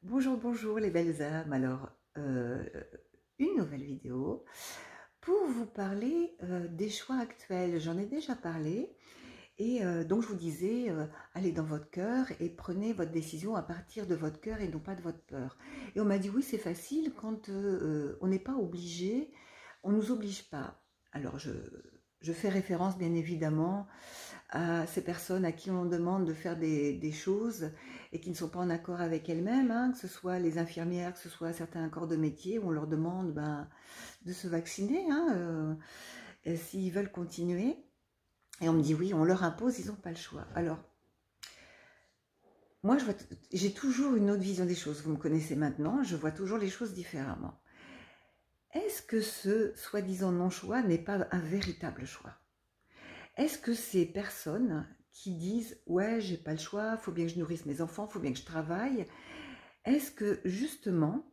Bonjour, bonjour les belles âmes. Alors, une nouvelle vidéo pour vous parler des choix actuels. J'en ai déjà parlé et donc je vous disais, allez dans votre cœur et prenez votre décision à partir de votre cœur et non pas de votre peur. Et on m'a dit oui, c'est facile quand on n'est pas obligé, on ne nous oblige pas. Alors je fais référence bien évidemment à ces personnes à qui on demande de faire des choses et qui ne sont pas en accord avec elles-mêmes, hein, que ce soit les infirmières, que ce soit certains corps de métier, où on leur demande de se vacciner, hein, s'ils veulent continuer. Et on me dit oui, on leur impose, ils n'ont pas le choix. Alors, moi, j'ai toujours une autre vision des choses. Vous me connaissez maintenant, je vois toujours les choses différemment. Est-ce que ce soi-disant non-choix n'est pas un véritable choix? Est-ce que ces personnes qui disent « ouais, j'ai pas le choix, faut bien que je nourrisse mes enfants, faut bien que je travaille », est-ce que justement,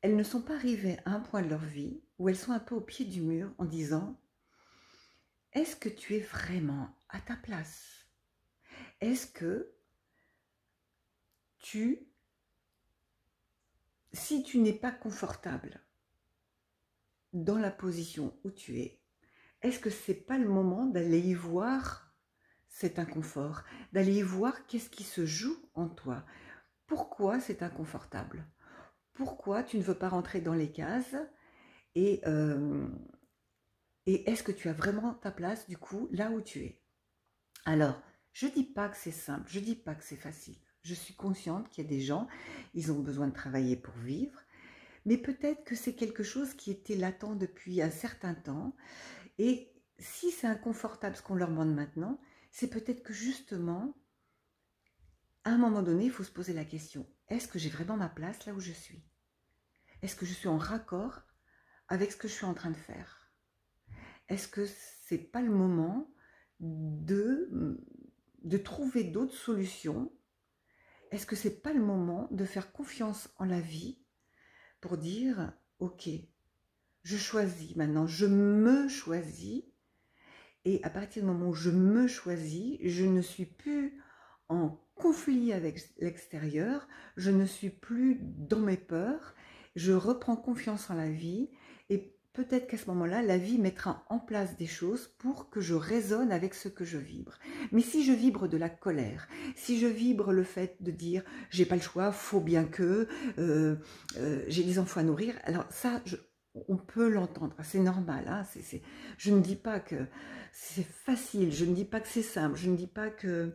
elles ne sont pas arrivées à un point de leur vie où elles sont un peu au pied du mur en disant « est-ce que tu es vraiment à ta place? Est-ce que si tu n'es pas confortable dans la position où tu es, est-ce que c'est pas le moment d'aller y voir cet inconfort, d'aller y voir qu'est-ce qui se joue en toi? Pourquoi c'est inconfortable? Pourquoi tu ne veux pas rentrer dans les cases? Et, et est-ce que tu as vraiment ta place du coup là où tu es? Alors, je ne dis pas que c'est simple, je ne dis pas que c'est facile. Je suis consciente qu'il y a des gens, ils ont besoin de travailler pour vivre, mais peut-être que c'est quelque chose qui était latent depuis un certain temps. Et si c'est inconfortable ce qu'on leur demande maintenant, c'est peut-être que justement, à un moment donné, il faut se poser la question, est-ce que j'ai vraiment ma place là où je suis? Est-ce que je suis en raccord avec ce que je suis en train de faire? Est-ce que c'est pas le moment de trouver d'autres solutions? Est-ce que c'est pas le moment de faire confiance en la vie pour dire ok, je choisis maintenant, je me choisis, et à partir du moment où je me choisis, je ne suis plus en conflit avec l'extérieur, je ne suis plus dans mes peurs, je reprends confiance en la vie et peut-être qu'à ce moment-là, la vie mettra en place des choses pour que je résonne avec ce que je vibre. Mais si je vibre de la colère, si je vibre le fait de dire j'ai pas le choix, faut bien que j'ai des enfants à nourrir, alors ça, on peut l'entendre, c'est normal. Hein, je ne dis pas que c'est facile, je ne dis pas que c'est simple, je ne dis pas que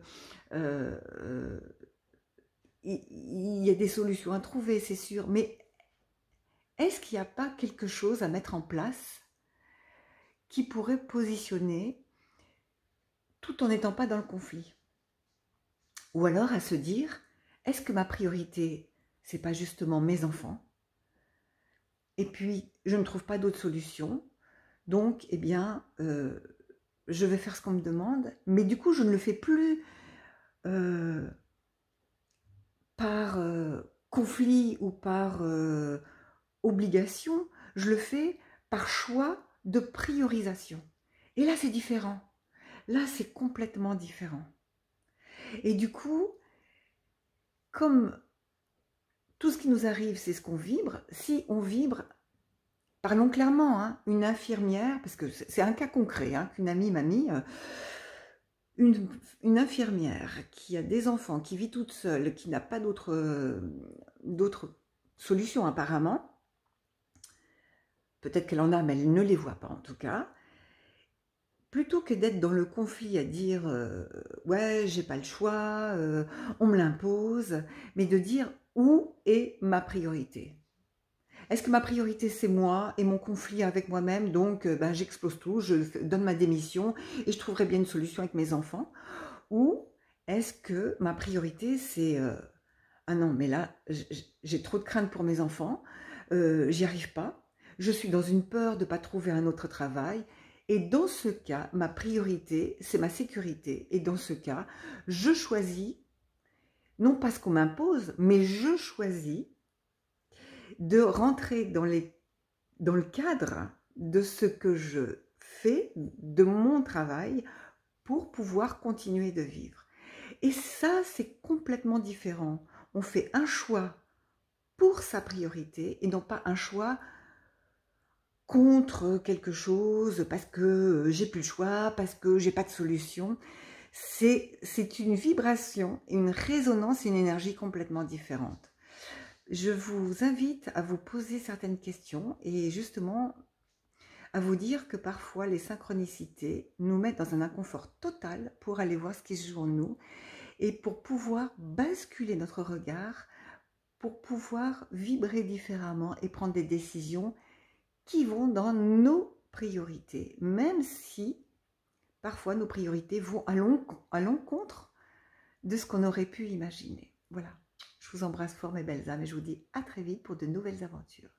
il y a des solutions à trouver, c'est sûr, mais est-ce qu'il n'y a pas quelque chose à mettre en place qui pourrait positionner tout en n'étant pas dans le conflit? Ou alors à se dire, est-ce que ma priorité, c'est pas justement mes enfants? Et puis, je ne trouve pas d'autre solution, donc, eh bien, je vais faire ce qu'on me demande, mais du coup, je ne le fais plus par conflit ou par obligation, je le fais par choix de priorisation. Et là, c'est différent. Là, c'est complètement différent. Et du coup, comme tout ce qui nous arrive, c'est ce qu'on vibre, si on vibre, parlons clairement, hein, une infirmière, parce que c'est un cas concret hein, qu'une amie m'a mis, une infirmière qui a des enfants, qui vit toute seule, qui n'a pas d'autres solutions apparemment, peut-être qu'elle en a, mais elle ne les voit pas en tout cas, plutôt que d'être dans le conflit à dire ouais, j'ai pas le choix, on me l'impose, mais de dire où est ma priorité? Est-ce que ma priorité c'est moi et mon conflit avec moi-même, donc j'explose tout, je donne ma démission et je trouverai bien une solution avec mes enfants? Ou est-ce que ma priorité c'est ah non, mais là j'ai trop de crainte pour mes enfants, j'y arrive pas, je suis dans une peur de ne pas trouver un autre travail, et dans ce cas, ma priorité, c'est ma sécurité, et dans ce cas, je choisis, non pas ce qu'on m'impose, mais je choisis de rentrer dans le cadre de ce que je fais, de mon travail, pour pouvoir continuer de vivre. Et ça, c'est complètement différent. On fait un choix pour sa priorité et non pas un choix contre quelque chose parce que j'ai plus le choix, parce que j'ai pas de solution. C'est une vibration, une résonance, une énergie complètement différente. Je vous invite à vous poser certaines questions et justement à vous dire que parfois les synchronicités nous mettent dans un inconfort total pour aller voir ce qui se joue en nous et pour pouvoir basculer notre regard, pour pouvoir vibrer différemment et prendre des décisions qui vont dans nos priorités, même si parfois nos priorités vont à l'encontre de ce qu'on aurait pu imaginer. Voilà, je vous embrasse fort mes belles âmes et je vous dis à très vite pour de nouvelles aventures.